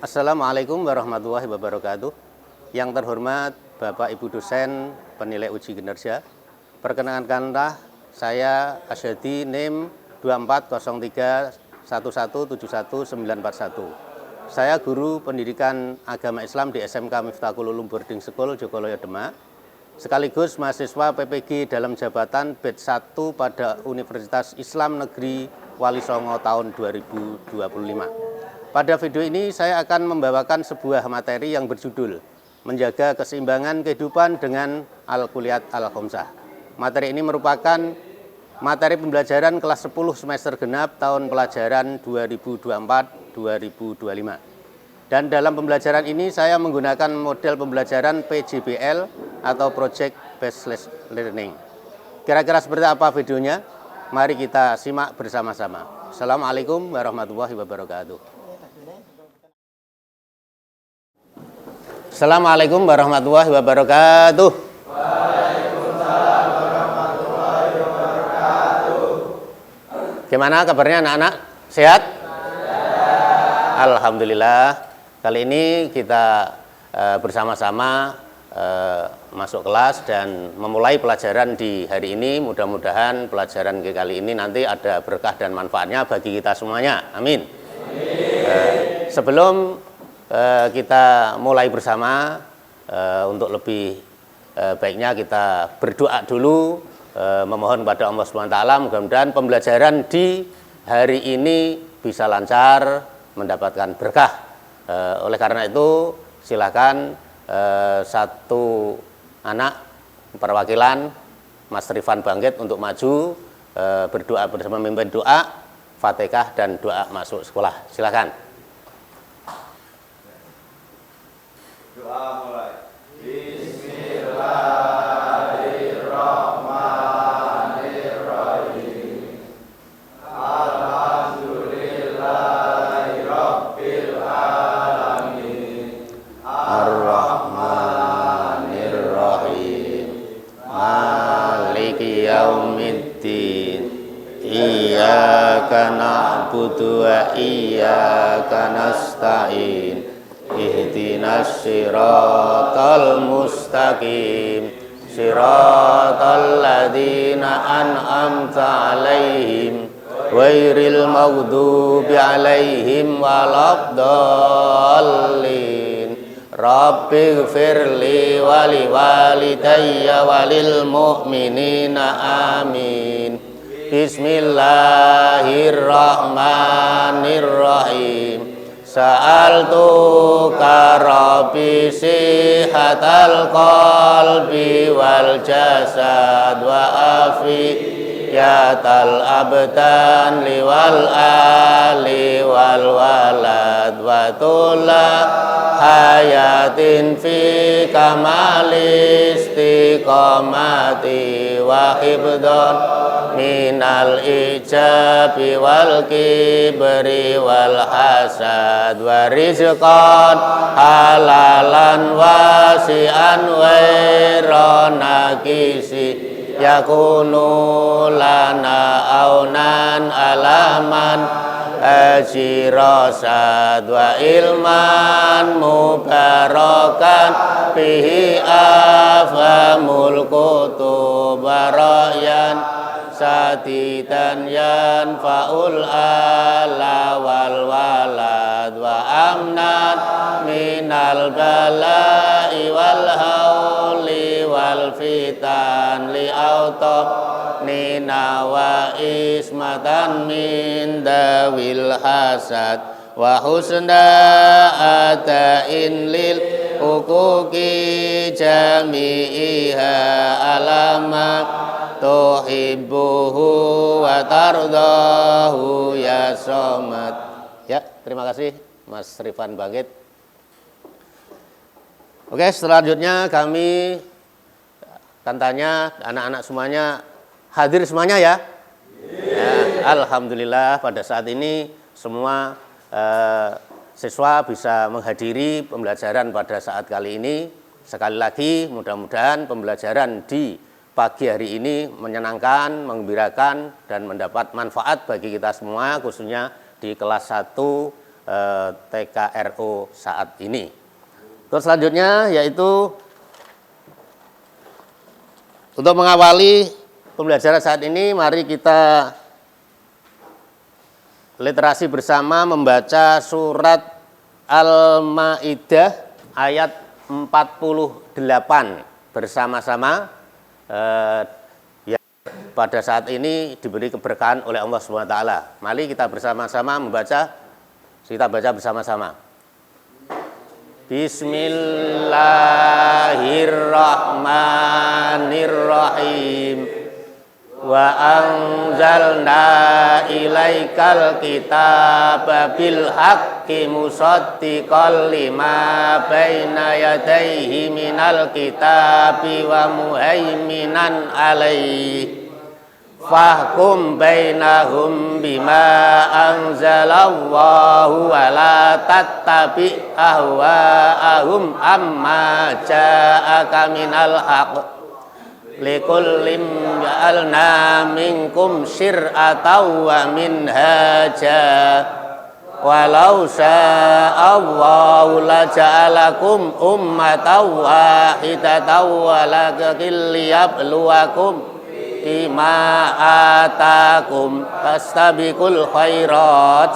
Assalamualaikum warahmatullahi wabarakatuh. Yang terhormat Bapak Ibu dosen penilai uji kinerja, perkenalkanlah saya Asyadi NIM 240311719141. Saya guru pendidikan agama Islam di SMK Miftahul Ulum Boarding School Jogoloyo Demak, sekaligus mahasiswa PPG dalam jabatan batch 1 pada Universitas Islam Negeri Wali Songo tahun 2025. Pada video ini saya akan membawakan sebuah materi yang berjudul Menjaga Keseimbangan Kehidupan dengan Al-Kulliyat Al-Khomsah. Materi ini merupakan materi pembelajaran kelas 10 semester genap tahun pelajaran 2024-2025. Dan dalam pembelajaran ini saya menggunakan model pembelajaran PJBL atau Project Based Learning. Kira-kira seperti apa videonya? Mari kita simak bersama-sama. Assalamualaikum warahmatullahi wabarakatuh. Assalamualaikum warahmatullahi wabarakatuh. Waalaikumsalam warahmatullahi wabarakatuh. Gimana kabarnya anak-anak? Sehat? Alhamdulillah. Kali ini kita bersama-sama masuk kelas dan memulai pelajaran di hari ini. Mudah-mudahan pelajaran kali ini nanti ada berkah dan manfaatnya bagi kita semuanya. Amin. Sebelum kita mulai bersama, untuk lebih baiknya kita berdoa dulu, memohon kepada Allah SWT mudah-mudahan pembelajaran di hari ini bisa lancar, mendapatkan berkah. Oleh karena itu silakan satu anak perwakilan Mas Rifan Bangkit untuk maju berdoa bersama memimpin doa Fatihah dan doa masuk sekolah. Silakan. Doa mulai. Bismillahirrahmanirrahim. Alhamdulillahirabbil alamin. Ar-Rahmanir-Rahim. Maliki yaumiddin. Iyyaka na'budu wa iyyaka nasta'in. Ihdinas siratal mustaqim, siratal ladzina an'amta 'alaihim ghairil maghdubi 'alaihim waladdallin. Rabbighfirli wa liwalidayya walil mu'minina amin. Bismillahirrahmanirrahim. Sa'altuka rabbi sihatal qalbi wal jasad wa afiyatal abdan liwal ali wal walad wa tula hayatin fi kamali istiqamati wa hibdan minal ijabi wal kibri wal hasad wa rizqan halalan wasi'an wairana kisi yakunu lana aunan alaman ajirasad wa ilman mubarakan bihi afhamul kutub barayan sadidan yanfa'ul ala wal walad wa amnan minal bala'i wal hauli wal fitan li autonina wa ismatan min dawil hasad wa husna ata'in lil hukuki jami'iha alamak tuhibbuhu wa tardahu ya somad. Ya, terima kasih Mas Rifan Bangkit. Oke, selanjutnya kami akan tanya anak-anak semuanya hadir semuanya ya. Ya, alhamdulillah pada saat ini semua siswa bisa menghadiri pembelajaran pada saat kali ini. Sekali lagi mudah-mudahan pembelajaran di pagi hari ini menyenangkan, menggembirakan, dan mendapat manfaat bagi kita semua, khususnya di kelas 1 TKRO saat ini. Terus selanjutnya yaitu untuk mengawali pembelajaran saat ini, mari kita literasi bersama membaca surat Al-Maidah ayat 48 bersama-sama. Ya, pada saat ini diberi keberkahan oleh Allah SWT. Mari kita bersama-sama membaca, kita baca bersama-sama. Bismillahirrahmanirrahim. Wa anzalna ilaikal kitaba bil haqqi musaddiqan lima baina yadayhi minal kitabi wa muhaiminan alaihi. Fahkum bainahum bima anzalallahu wa la tattabi ahwa'ahum amma ja'aka minal haqq likullim ja'alna minkum syir'atan wa minhaja walau sya'allahu la ja'alakum ummatan wahidatan wa lakin liyabluwakum bima atakum fastabiqul khairat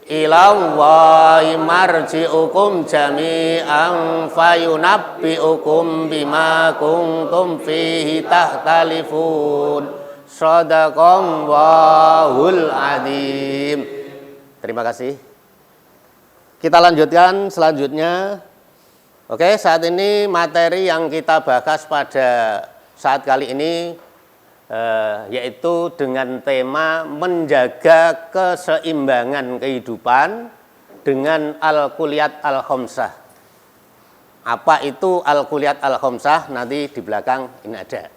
ilallahi marji'ukum jami'an fayunabbi'ukum bima kuntum fihi tahtalifun. Shadaqallahul adzim. Terima kasih. Kita lanjutkan selanjutnya. Oke, saat ini materi yang kita bahas pada saat kali ini yaitu dengan tema menjaga keseimbangan kehidupan dengan al-kulliyat al-khamsah. Apa itu al-kulliyat al-khamsah? Nanti di belakang ini ada.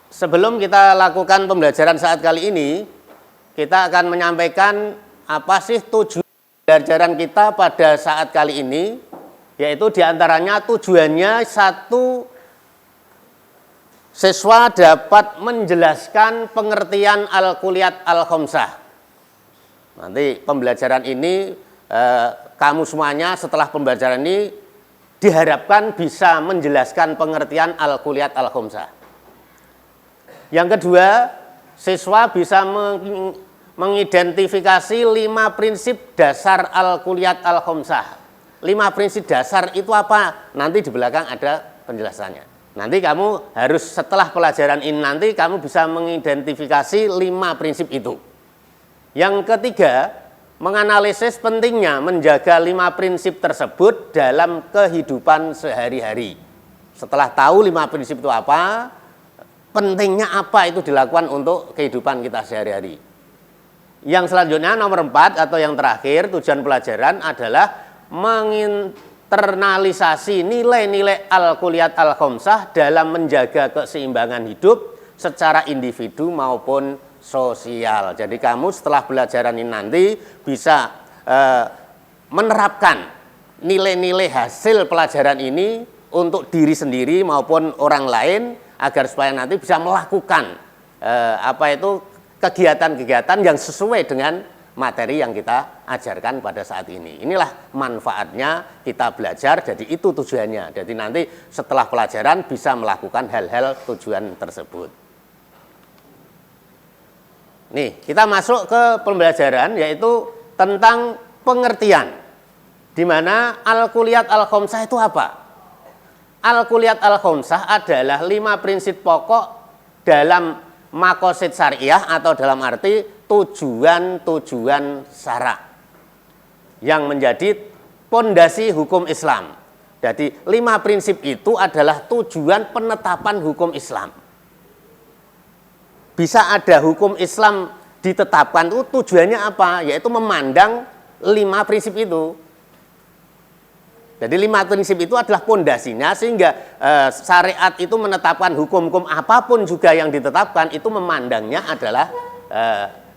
Sebelum kita lakukan pembelajaran saat kali ini, kita akan menyampaikan apa sih tujuan pembelajaran kita pada saat kali ini, yaitu diantaranya tujuannya satu, siswa dapat menjelaskan pengertian al-kulliyat al-khamsah. Nanti pembelajaran ini kamu semuanya setelah pembelajaran ini diharapkan bisa menjelaskan pengertian al-kulliyat al-khamsah. Yang kedua, siswa bisa mengidentifikasi 5 prinsip dasar al-kulliyat al-khamsah. 5 prinsip dasar itu apa? Nanti di belakang ada penjelasannya. Nanti kamu harus setelah pelajaran ini nanti kamu bisa mengidentifikasi 5 prinsip itu. Yang ketiga, menganalisis pentingnya menjaga 5 prinsip tersebut dalam kehidupan sehari-hari. Setelah tahu 5 prinsip itu apa, pentingnya apa itu dilakukan untuk kehidupan kita sehari-hari. Yang selanjutnya nomor 4 atau yang terakhir tujuan pelajaran adalah internalisasi nilai-nilai al-kulliyat al-khamsah dalam menjaga keseimbangan hidup secara individu maupun sosial. Jadi kamu setelah pelajaran ini nanti bisa menerapkan nilai-nilai hasil pelajaran ini untuk diri sendiri maupun orang lain agar supaya nanti bisa melakukan kegiatan-kegiatan yang sesuai dengan materi yang kita ajarkan pada saat ini. Inilah manfaatnya kita belajar, jadi itu tujuannya. Jadi nanti setelah pelajaran bisa melakukan hal-hal tujuan tersebut. Nih, kita masuk ke pembelajaran yaitu tentang pengertian. Di mana al-kulliyat al-khamsah itu apa? Al-kulliyat al-khamsah adalah 5 prinsip pokok dalam maqasid syariah atau dalam arti tujuan-tujuan syara yang menjadi pondasi hukum Islam. Jadi 5 prinsip itu adalah tujuan penetapan hukum Islam. Bisa ada hukum Islam ditetapkan itu tujuannya apa? Yaitu memandang 5 prinsip itu. Jadi 5 prinsip itu adalah pondasinya sehingga syariat itu menetapkan hukum-hukum apapun juga yang ditetapkan itu memandangnya adalah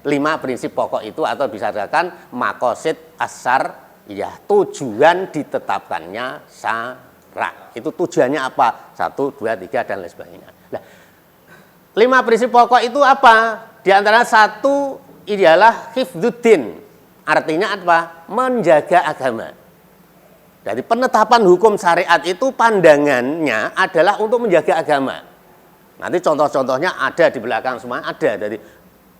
5 prinsip pokok itu atau bisa dikatakan maqasid as-syar'iyah, tujuan ditetapkannya syara. Itu tujuannya apa? 1, 2, 3 dan lain sebagainya. Nah, 5 prinsip pokok itu apa? Di antara 1 ialah hifdzuddin, Artinya apa? Menjaga agama. Jadi penetapan hukum syariat itu pandangannya adalah untuk menjaga agama. Nanti contoh-contohnya ada di belakang semua, ada. Jadi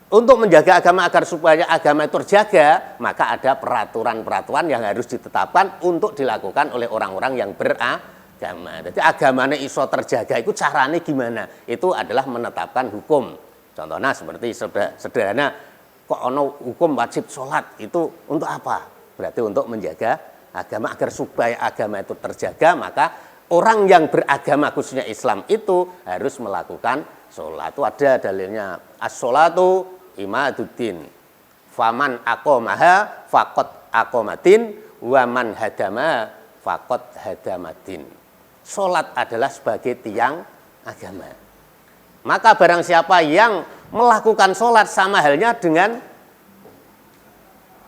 untuk menjaga agama agar supaya agama itu terjaga, maka ada peraturan-peraturan yang harus ditetapkan untuk dilakukan oleh orang-orang yang beragama. Jadi agamanya iso terjaga itu caranya gimana? Itu adalah menetapkan hukum. Contohnya seperti sederhana, kok ono hukum wajib sholat, itu untuk apa? Berarti untuk menjaga agama agar supaya agama itu terjaga, maka orang yang beragama khususnya Islam itu harus melakukan sholat. Itu ada dalilnya, as-sholatu imaduddin, faman aqomaha faqad aqomatin, waman hadama faqad hadamatin. Sholat adalah sebagai tiang agama. Maka barang siapa yang melakukan sholat sama halnya dengan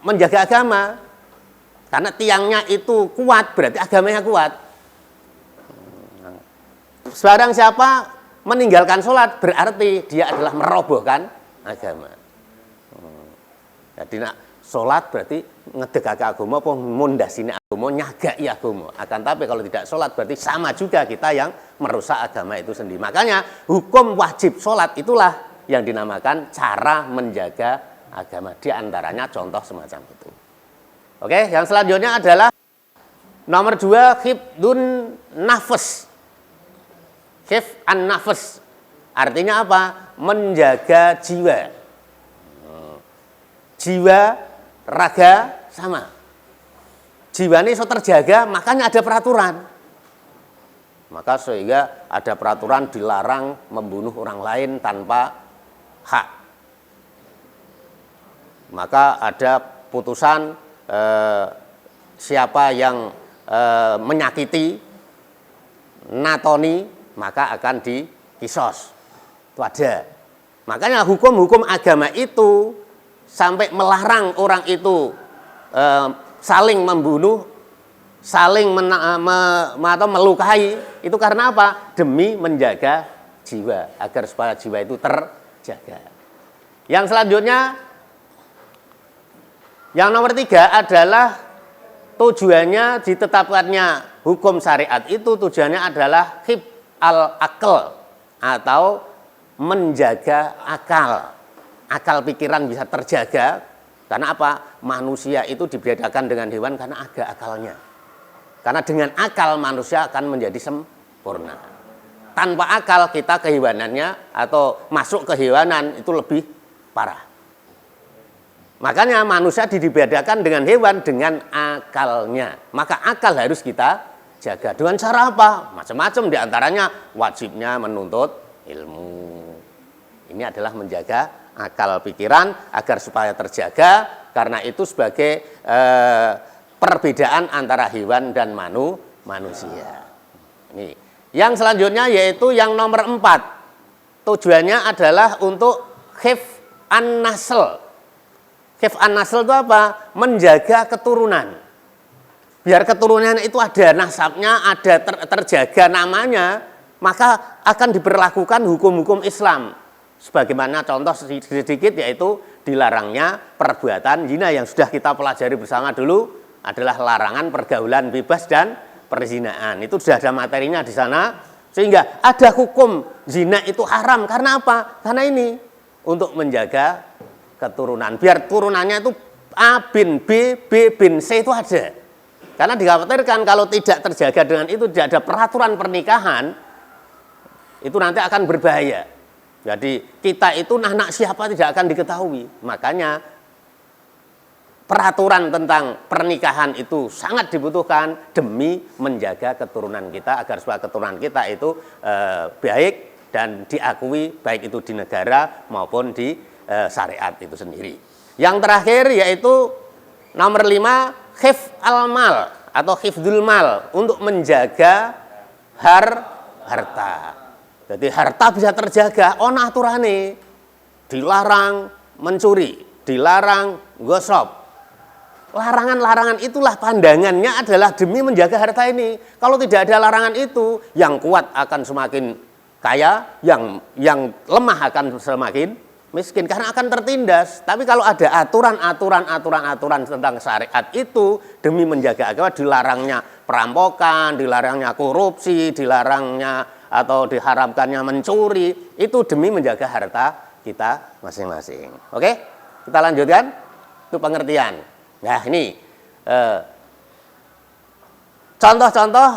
menjaga agama. Karena tiangnya itu kuat, berarti agamanya kuat. Barang siapa meninggalkan sholat, berarti dia adalah merobohkan agama. Jadi sholat berarti ngedegake agama, apa mondasine agama, nyagai agama. Akan tapi kalau tidak sholat berarti sama juga kita yang merusak agama itu sendiri. Makanya hukum wajib sholat itulah yang dinamakan cara menjaga agama. Di antaranya contoh semacam itu. Oke, yang selanjutnya adalah nomor 2, hifdun nafas. Hifd an-nafas. Artinya apa? Menjaga jiwa. Jiwa, raga sama. Jiwa ini so terjaga, makanya ada peraturan. Maka sehingga ada peraturan dilarang membunuh orang lain tanpa hak. Maka ada putusan siapa yang menyakiti, natoni, maka akan dikisos. Itu ada. Makanya hukum-hukum agama itu sampai melarang orang itu saling membunuh, saling atau melukai, itu karena apa? Demi menjaga jiwa, agar supaya jiwa itu terjaga. Yang selanjutnya, yang nomor 3 adalah tujuannya ditetapkannya hukum syariat itu tujuannya adalah hifd al-aql atau menjaga akal. Akal pikiran bisa terjaga karena apa? Manusia itu dibedakan dengan hewan karena ada akalnya. Karena dengan akal manusia akan menjadi sempurna. Tanpa akal kita kehewanannya atau masuk kehewanan itu lebih parah. Makanya manusia dibedakan dengan hewan dengan akalnya. Maka akal harus kita jaga. Dengan cara apa? Macam-macam, diantaranya wajibnya menuntut ilmu. Ini adalah menjaga akal pikiran agar supaya terjaga. Karena itu sebagai perbedaan antara hewan dan manusia. Ini. Yang selanjutnya yaitu yang nomor 4. Tujuannya adalah untuk hifz an-nasl. Hifz an-nasl itu apa? Menjaga keturunan. Biar keturunan itu ada nasabnya, ada terjaga namanya, maka akan diberlakukan hukum-hukum Islam. Sebagaimana contoh sedikit yaitu dilarangnya perbuatan zina yang sudah kita pelajari bersama dulu adalah larangan pergaulan bebas dan perzinaan. Itu sudah ada materinya di sana. Sehingga ada hukum zina itu haram. Karena apa? Karena ini untuk menjaga keturunan, biar turunannya itu A bin B, B bin C itu ada. Karena dikhawatirkan kalau tidak terjaga dengan itu, tidak ada peraturan pernikahan, itu nanti akan berbahaya. Jadi kita itu anak siapa tidak akan diketahui. Makanya peraturan tentang pernikahan itu sangat dibutuhkan demi menjaga keturunan kita agar supaya keturunan kita itu baik dan diakui baik itu di negara maupun di syariat itu sendiri. Yang terakhir yaitu nomor 5, hifz al-mal atau hifdzul mal untuk menjaga harta. Jadi harta bisa terjaga, ono aturane. Dilarang mencuri, dilarang gosok. Larangan-larangan itulah pandangannya adalah demi menjaga harta ini. Kalau tidak ada larangan itu, yang kuat akan semakin kaya, yang lemah akan semakin miskin karena akan tertindas. Tapi kalau ada aturan tentang syariat itu demi menjaga agama, dilarangnya perampokan, dilarangnya korupsi, dilarangnya atau diharamkannya mencuri, itu demi menjaga harta kita masing-masing. Oke, kita lanjutkan. Itu pengertian. Nah ini contoh-contoh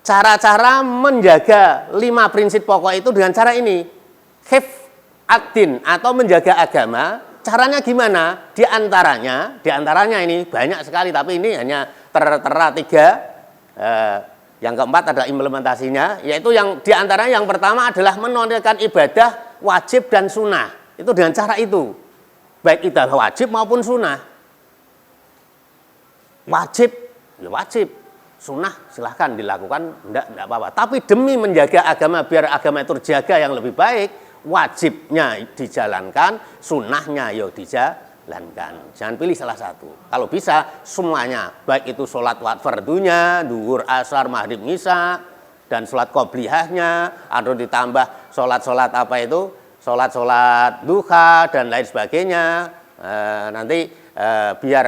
cara-cara menjaga 5 prinsip pokok itu dengan cara ini. Hifz ad-din atau menjaga agama, caranya gimana? Di antaranya ini banyak sekali, tapi ini hanya tertera 3. Yang keempat ada implementasinya, yaitu yang di antaranya yang pertama adalah menunaikan ibadah wajib dan sunnah. Itu dengan cara itu, baik ibadah wajib maupun sunnah. Wajib, ya wajib. Sunnah silahkan dilakukan, enggak apa-apa. Tapi demi menjaga agama, biar agama itu terjaga yang lebih baik, wajibnya dijalankan, sunnahnya ya dijalankan. Jangan pilih salah satu. Kalau bisa semuanya, baik itu sholat fardunya, duhur, asar, maghrib, isya, dan sholat qobliyahnya, atau ditambah sholat-sholat apa itu, sholat-sholat duha dan lain sebagainya. Nanti biar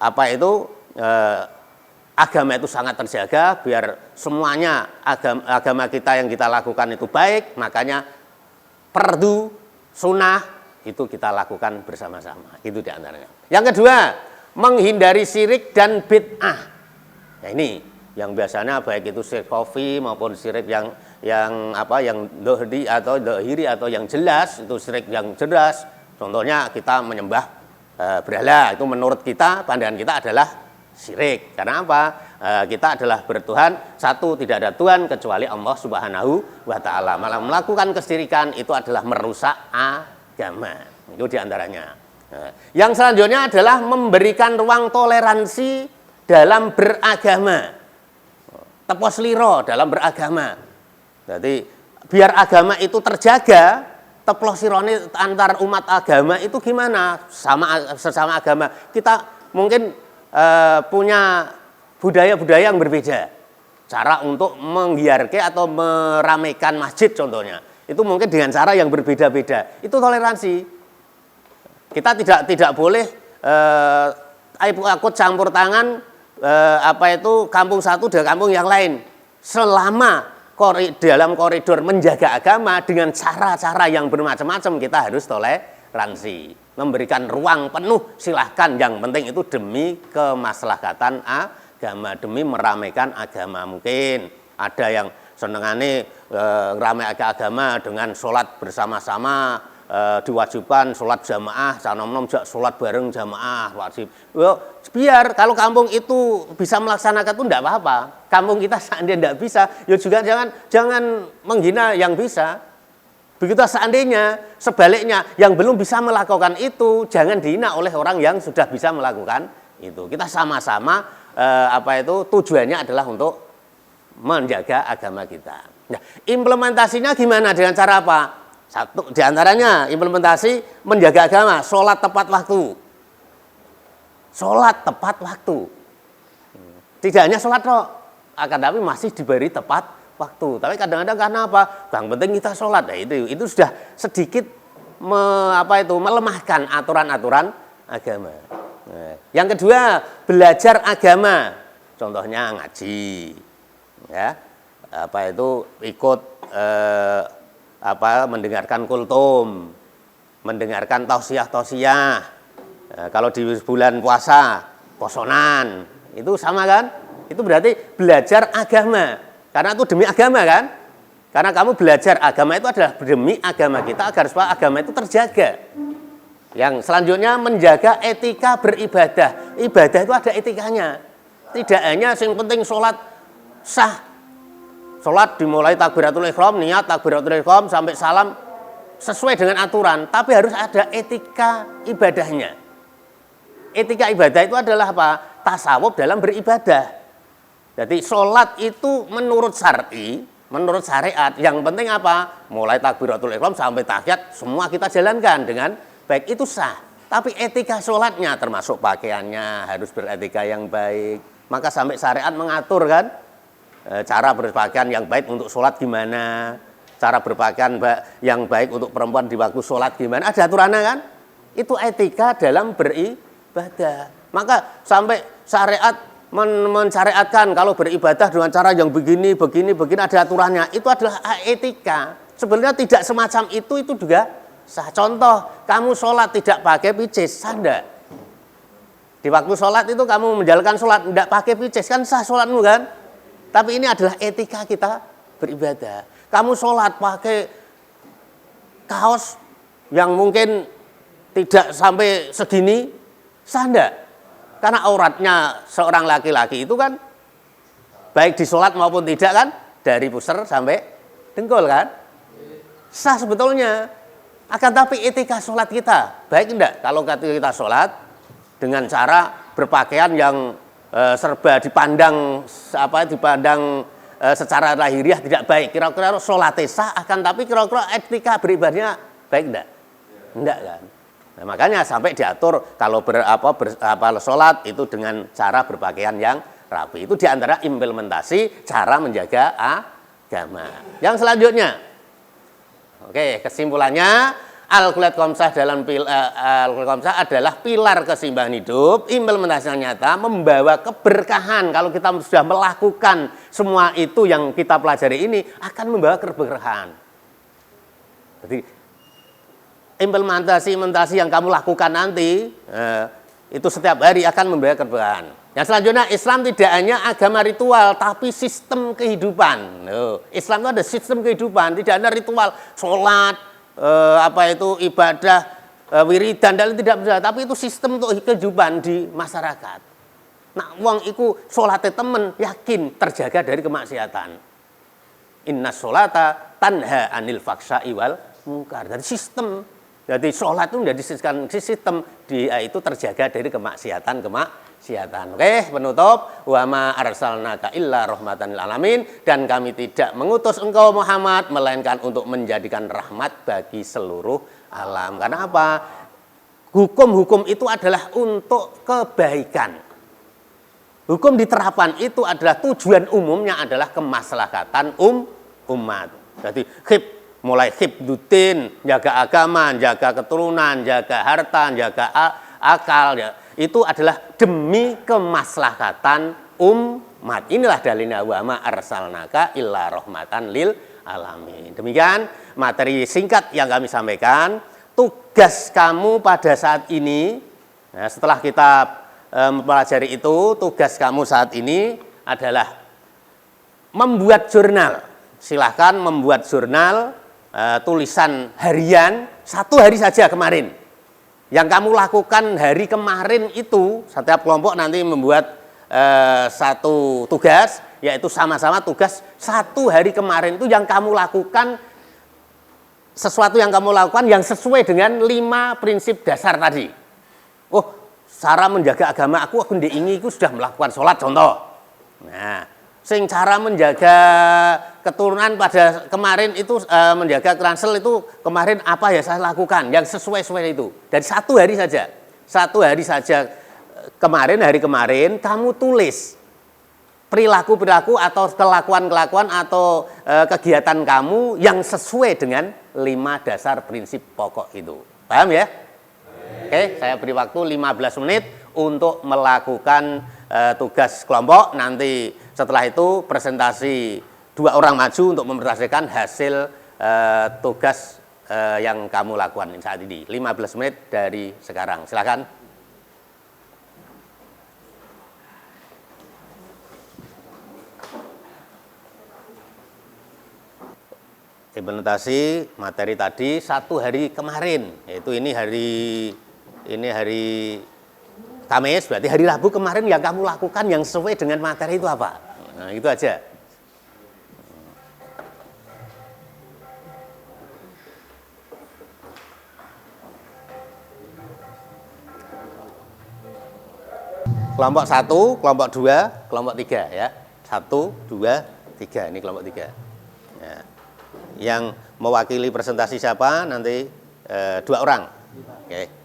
apa itu agama itu sangat terjaga, biar semuanya agama kita yang kita lakukan itu baik, makanya fardu, sunnah itu kita lakukan bersama-sama. Itu diantaranya. Yang kedua, menghindari syirik dan bid'ah. Nah ini yang biasanya baik itu syirik khafi maupun syirik yang dohiri atau yang jelas, itu syirik yang jelas. Contohnya kita menyembah berhala, itu menurut kita, pandangan kita adalah syirik. Karena apa? Kita adalah bertuhan satu, tidak ada Tuhan kecuali Allah Subhanahu wa Ta'ala. Malah melakukan kesyirikan itu adalah merusak agama. Itu diantaranya. Yang selanjutnya adalah memberikan ruang toleransi dalam beragama. Tepos liro dalam beragama. Jadi biar agama itu terjaga, tepos lirone antar umat agama itu gimana? Sesama agama. Kita mungkin punya budaya-budaya yang berbeda, cara untuk menggiarkan atau meramaikan masjid contohnya, itu mungkin dengan cara yang berbeda-beda. Itu toleransi. Kita tidak boleh ikut campur tangan kampung satu dengan kampung yang lain. Selama dalam koridor menjaga agama dengan cara-cara yang bermacam-macam, kita harus toleransi. Memberikan ruang penuh, silahkan. Yang penting itu demi kemaslahatan agama, demi meramaikan agama. Mungkin ada yang senengane meramaikan agama dengan sholat bersama-sama, diwajibkan sholat jamaah, sanom-nom sholat bareng jamaah wajib. Biar kalau kampung itu bisa melaksanakan itu enggak apa-apa. Kampung kita seandainya enggak bisa, ya juga jangan menghina yang bisa. Begitu seandainya sebaliknya yang belum bisa melakukan itu, jangan dihina oleh orang yang sudah bisa melakukan itu. Kita sama-sama tujuannya adalah untuk menjaga agama kita. Nah, implementasinya gimana, dengan cara apa? Satu diantaranya implementasi menjaga agama, sholat tepat waktu. Sholat tepat waktu. Tidak hanya sholat kok, akan tapi masih diberi tepat waktu. Tapi kadang-kadang karena apa? Yang penting kita sholat. Nah, itu sudah sedikit melemahkan aturan-aturan agama. Nah, yang kedua, belajar agama. Contohnya ngaji. Ya. Ikut mendengarkan kultum, mendengarkan tausiah. Kalau di bulan puasa, posonan. Itu sama kan? Itu berarti belajar agama. Karena itu demi agama kan? Karena kamu belajar agama itu adalah demi agama kita, agar supaya agama itu terjaga. Yang selanjutnya menjaga etika beribadah. Ibadah itu ada etikanya. Tidak hanya yang penting sholat sah. Sholat dimulai takbiratul ihram, niat takbiratul ihram sampai salam sesuai dengan aturan. Tapi harus ada etika ibadahnya. Etika ibadah itu adalah apa? Tasawuf dalam beribadah. Jadi sholat itu menurut syar'i, menurut syariat, yang penting apa? Mulai takbiratul ihram sampai tahiyat semua kita jalankan dengan baik, itu sah. Tapi etika sholatnya termasuk pakaiannya harus beretika yang baik. Maka sampai syariat mengatur kan cara berpakaian yang baik untuk sholat gimana. cara berpakaian yang baik untuk perempuan di waktu sholat gimana, ada aturannya kan? Itu etika dalam beribadah. Maka sampai syariat mensyariatkan kalau beribadah dengan cara yang begini ada aturannya. Itu adalah etika. Sebenarnya tidak semacam itu juga sah. Contoh, kamu sholat tidak pakai picis, sah enggak? Di waktu sholat itu kamu menjalankan sholat tidak pakai picis, kan sah sholatmu kan? Tapi ini adalah etika kita beribadah. Kamu sholat pakai kaos yang mungkin tidak sampai segini, sah enggak? Karena auratnya seorang laki-laki itu kan baik di sholat maupun tidak kan, dari pusar sampai dengkul kan, sah sebetulnya. Akan tapi etika sholat kita baik enggak kalau kita sholat dengan cara berpakaian yang serba dipandang secara lahiriah tidak baik. Kira-kira sholatnya sah, akan tapi kira-kira etika beribadahnya baik enggak? Enggak kan? Nah, makanya sampai diatur kalau sholat itu dengan cara berpakaian yang rapi. Itu diantara implementasi cara menjaga agama. Yang selanjutnya, oke, kesimpulannya Al-Qiyat Khamsah dalam Al-Qiyat Khamsah adalah pilar keseimbangan hidup. Implementasinya nyata membawa keberkahan. Kalau kita sudah melakukan semua itu yang kita pelajari ini akan membawa keberkahan. Jadi implementasi yang kamu lakukan nanti itu setiap hari akan membawa keberkahan. Yang selanjutnya, Islam tidak hanya agama ritual tapi sistem kehidupan. Islam itu ada sistem kehidupan, tidak ada ritual sholat, ibadah, wiridan, dan tidak bisa. Tapi itu sistem untuk kehidupan di masyarakat. Nah, wong iku sholatnya temen yakin terjaga dari kemaksiatan. Inna sholata tanha anil faksha'i wal munkar. Dari sistem. Jadi sholat itu menjadi sistem dia itu terjaga dari kemaksiatan. Oke, penutup, wa ma arsalnaka illa rahmatan lil alamin, dan kami tidak mengutus engkau Muhammad melainkan untuk menjadikan rahmat bagi seluruh alam. Karena apa? Hukum-hukum itu adalah untuk kebaikan. Hukum diterapkan itu adalah tujuan umumnya adalah kemaslahatan umat. Jadi mulai hibduddin, jaga agama, jaga keturunan, jaga harta, jaga akal, ya. Itu adalah demi kemaslahatan umat. Inilah dalilnya wa ma arsalnaka illa rahmatan lil alamin. Demikian materi singkat yang kami sampaikan. Tugas kamu pada saat ini, nah, setelah kita mempelajari itu, tugas kamu saat ini adalah membuat jurnal. Silahkan membuat jurnal tulisan harian 1 hari saja kemarin. Yang kamu lakukan hari kemarin itu, setiap kelompok nanti membuat satu tugas, yaitu sama-sama tugas 1 hari kemarin itu yang kamu lakukan, sesuatu yang kamu lakukan yang sesuai dengan 5 prinsip dasar tadi. Oh, cara menjaga agama aku diingi aku sudah melakukan sholat contoh. Nah, sing cara menjaga keturunan pada kemarin itu menjaga ransel itu kemarin apa ya saya lakukan yang sesuai itu. Dan 1 hari saja. 1 hari saja kemarin, hari kemarin kamu tulis perilaku-perilaku atau kelakuan-kelakuan atau kegiatan kamu yang sesuai dengan 5 dasar prinsip pokok itu. Paham ya? Oke, saya beri waktu 15 menit untuk melakukan tugas kelompok. Nanti setelah itu presentasi 2 orang maju untuk mempresentasikan hasil tugas yang kamu lakukan saat ini. 15 menit dari sekarang. Silakan. Implementasi materi tadi 1 hari kemarin, yaitu ini hari Kamis, berarti hari Rabu kemarin yang kamu lakukan yang sesuai dengan materi itu apa? Nah, itu aja. Kelompok 1, kelompok 2, kelompok 3 ya. 1, 2, 3, ini kelompok 3. Ya. Yang mewakili presentasi siapa? Nanti 2 orang. Oke.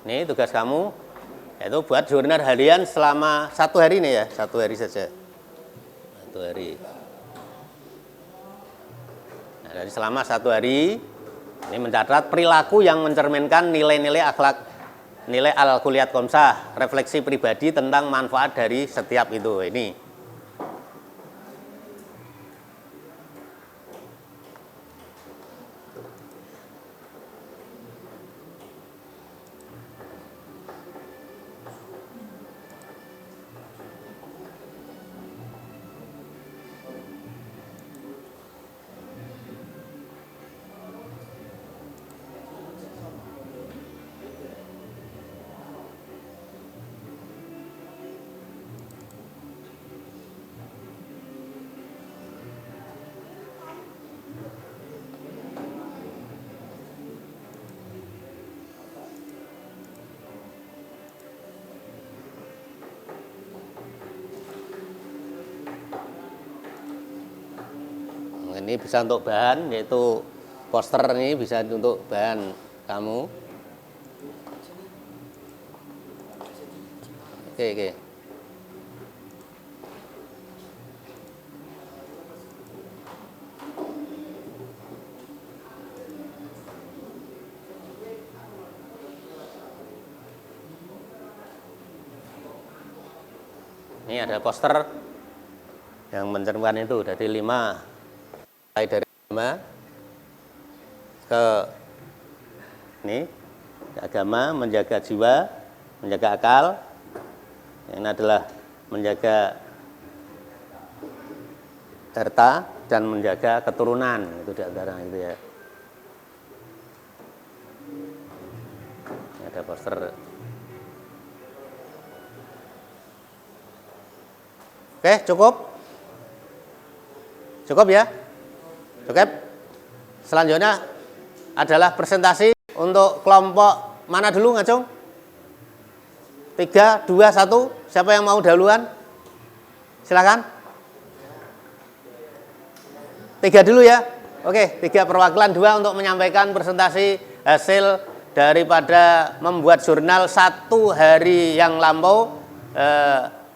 Ini tugas kamu, yaitu buat jurnal harian selama 1 hari nih ya, 1 hari saja. 1 hari. Nah, dari selama 1 hari, ini mencatat perilaku yang mencerminkan nilai-nilai akhlak, nilai al-kulliyat khomsah, refleksi pribadi tentang manfaat dari setiap itu. Ini. Ini bisa untuk bahan, yaitu poster ini bisa untuk bahan kamu. Oke. Ini ada poster yang mencerminkan itu dari 5. Dari 5 ke ini agama, menjaga jiwa, menjaga akal, ini adalah menjaga harta dan menjaga keturunan, itu di antara itu ya. Ini ada poster. Oke, cukup ya. Oke, selanjutnya adalah presentasi untuk kelompok mana dulu Ngacung? 3, 2, 1, siapa yang mau dahuluan? Silakan. 3 dulu ya. Oke, 3 perwakilan 2 untuk menyampaikan presentasi hasil daripada membuat jurnal 1 hari yang lampau,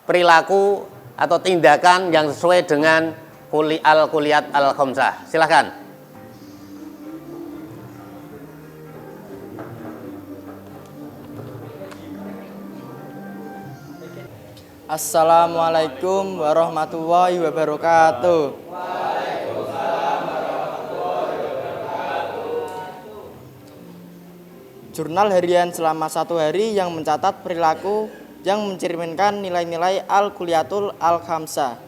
perilaku atau tindakan yang sesuai dengan al-kulliyat al-khomsah. Silakan. Assalamualaikum warahmatullahi wabarakatuh. Jurnal harian selama 1 hari yang mencatat perilaku yang mencerminkan nilai-nilai al-kulliyatul al-khamsah.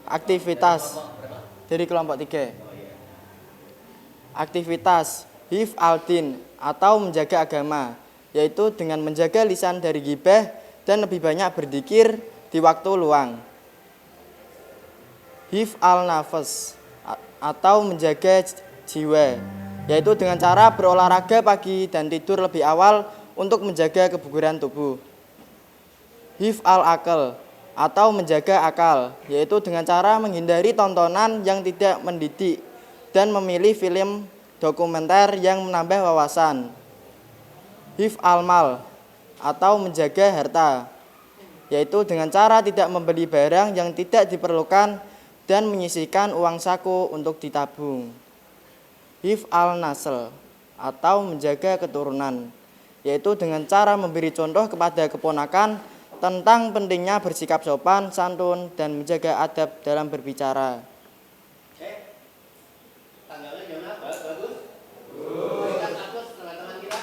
Aktivitas dari kelompok 3. Aktivitas hifz al-din atau menjaga agama, yaitu dengan menjaga lisan dari ghibah dan lebih banyak berzikir di waktu luang. Hifz al-nafas atau menjaga jiwa, yaitu dengan cara berolahraga pagi dan tidur lebih awal untuk menjaga kebugaran tubuh. Hifz al-aql atau menjaga akal, yaitu dengan cara menghindari tontonan yang tidak mendidik dan memilih film dokumenter yang menambah wawasan. Hifz al-mal atau menjaga harta, yaitu dengan cara tidak membeli barang yang tidak diperlukan dan menyisihkan uang saku untuk ditabung. Hifz al-nasl atau menjaga keturunan, yaitu dengan cara memberi contoh kepada keponakan tentang pentingnya bersikap sopan, santun, dan menjaga adab dalam berbicara. Tanggalnya gimana? Bagus? Berikan aplaus teman-teman kita.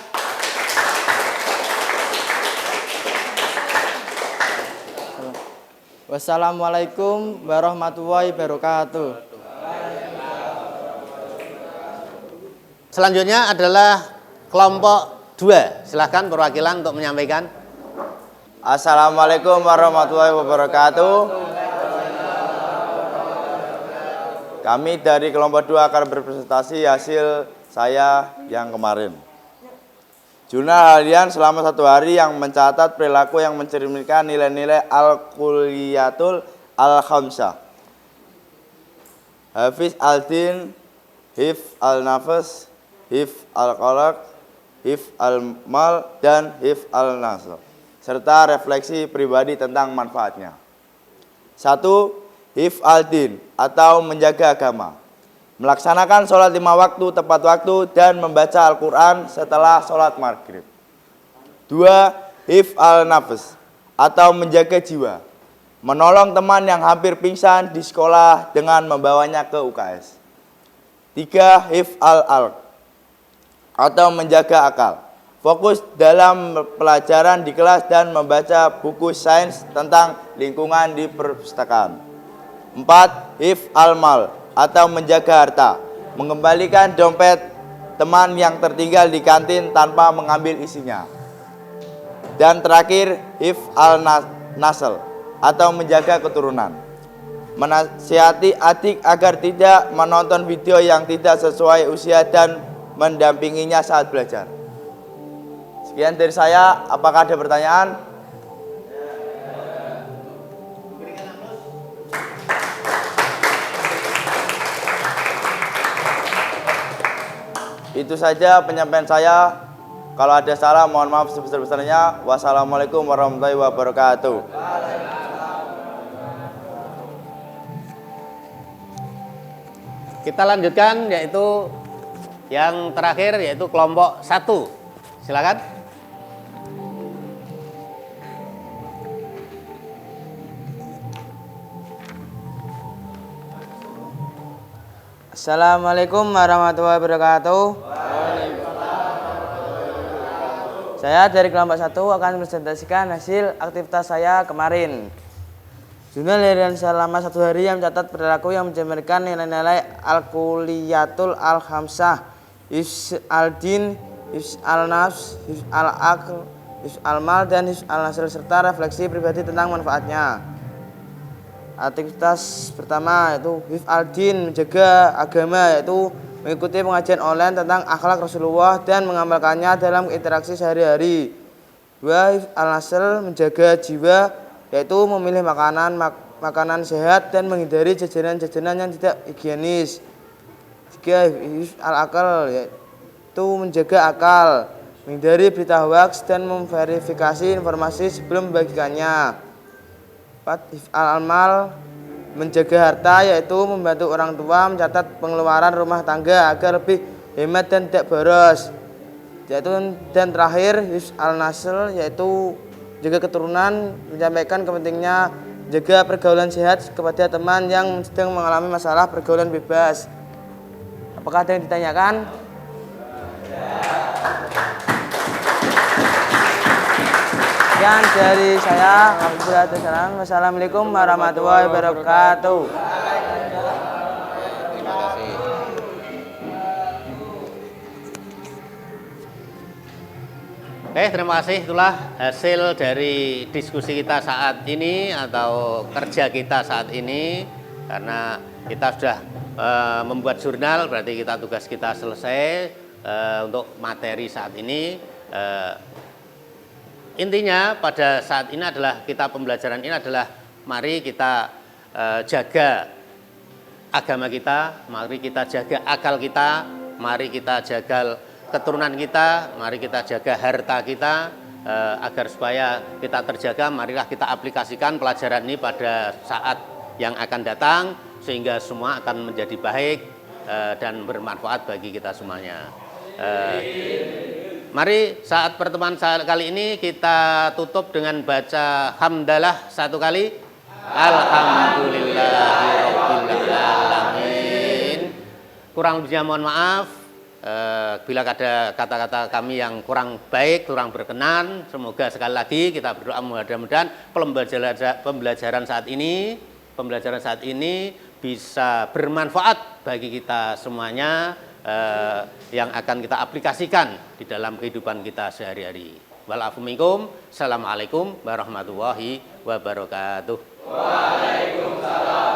Wassalamualaikum warahmatullahi wabarakatuh. Selanjutnya adalah kelompok 2. Silahkan perwakilan untuk menyampaikan. Assalamualaikum warahmatullahi wabarakatuh. Kami dari kelompok 2 akan berpresentasi hasil saya yang kemarin. Jurnal harian selama 1 hari yang mencatat perilaku yang mencerminkan nilai-nilai al-kulliyatul al-khamsah. Hifz al-din, hifz al-nafas, hif al-qalaq, hif al-mal, dan hif al-nasl, serta refleksi pribadi tentang manfaatnya. 1. Hif al-din atau menjaga agama, melaksanakan sholat 5 waktu tepat waktu dan membaca Al-Quran setelah sholat maghrib. 2. Hif al-nafs atau menjaga jiwa, menolong teman yang hampir pingsan di sekolah dengan membawanya ke UKS. 3. Hif al-alq atau menjaga akal, fokus dalam pelajaran di kelas dan membaca buku sains tentang lingkungan di perpustakaan. 4. Hif al-mal atau menjaga harta, mengembalikan dompet teman yang tertinggal di kantin tanpa mengambil isinya. Dan terakhir, hif al-nasl atau menjaga keturunan, menasihati adik agar tidak menonton video yang tidak sesuai usia dan mendampinginya saat belajar. Sekian dari saya, apakah ada pertanyaan? Itu saja penyampaian saya. Kalau ada salah mohon maaf sebesar-besarnya. Wassalamualaikum warahmatullahi wabarakatuh. Kita lanjutkan yaitu yang terakhir yaitu kelompok 1. Silakan. Assalamualaikum warahmatullahi wabarakatuh. Saya dari kelompok 1 akan presentasikan hasil aktivitas saya kemarin. Jurnal harian selama 1 hari yang mencatat perilaku yang mencerminkan nilai-nilai al-kuliyatul al-khamsah, hifz al-din, hifz al-nafs, hifz al-aql, hifz al-mal, dan hifz al-nasl, serta refleksi pribadi tentang manfaatnya. Aktivitas pertama yaitu hifz al-din, menjaga agama, yaitu mengikuti pengajian online tentang akhlak Rasulullah dan mengamalkannya dalam interaksi sehari-hari. 2. Hifz al-nasl, menjaga jiwa, yaitu memilih makanan sehat dan menghindari jajanan-jajanan yang tidak higienis. 3. Hifz al-aql, yaitu menjaga akal, menghindari berita hoaks dan memverifikasi informasi sebelum membagikannya. 4. Hifz al-mal, menjaga harta, yaitu membantu orang tua mencatat pengeluaran rumah tangga agar lebih hemat dan tidak boros. Dan terakhir hifz al-nasl, yaitu jaga keturunan, menyampaikan kepentingnya jaga pergaulan sehat kepada teman yang sedang mengalami masalah pergaulan bebas. Apakah ada yang ditanyakan? Sekian dari saya. Wassalamualaikum warahmatullahi wabarakatuh. Terima kasih. Oke, terima kasih. Itulah hasil dari diskusi kita saat ini atau kerja kita saat ini. Karena kita sudah membuat jurnal, berarti tugas kita selesai untuk materi saat ini. Intinya pada saat ini adalah pembelajaran ini adalah mari kita jaga agama kita, mari kita jaga akal kita, mari kita jaga keturunan kita, mari kita jaga harta kita agar supaya kita terjaga. Marilah kita aplikasikan pelajaran ini pada saat yang akan datang sehingga semua akan menjadi baik dan bermanfaat bagi kita semuanya. Mari saat pertemuan kali ini kita tutup dengan baca hamdalah 1 kali. Alhamdulillahirabbil alamin. Kurang lebihnya mohon maaf bila ada kata-kata kami yang kurang baik, kurang berkenan. Semoga sekali lagi kita berdoa mudah-mudahan pembelajaran saat ini bisa bermanfaat bagi kita semuanya. Yang akan kita aplikasikan di dalam kehidupan kita sehari-hari. Wal afu minkum. Assalamualaikum warahmatullahi wabarakatuh. Waalaikumsalam.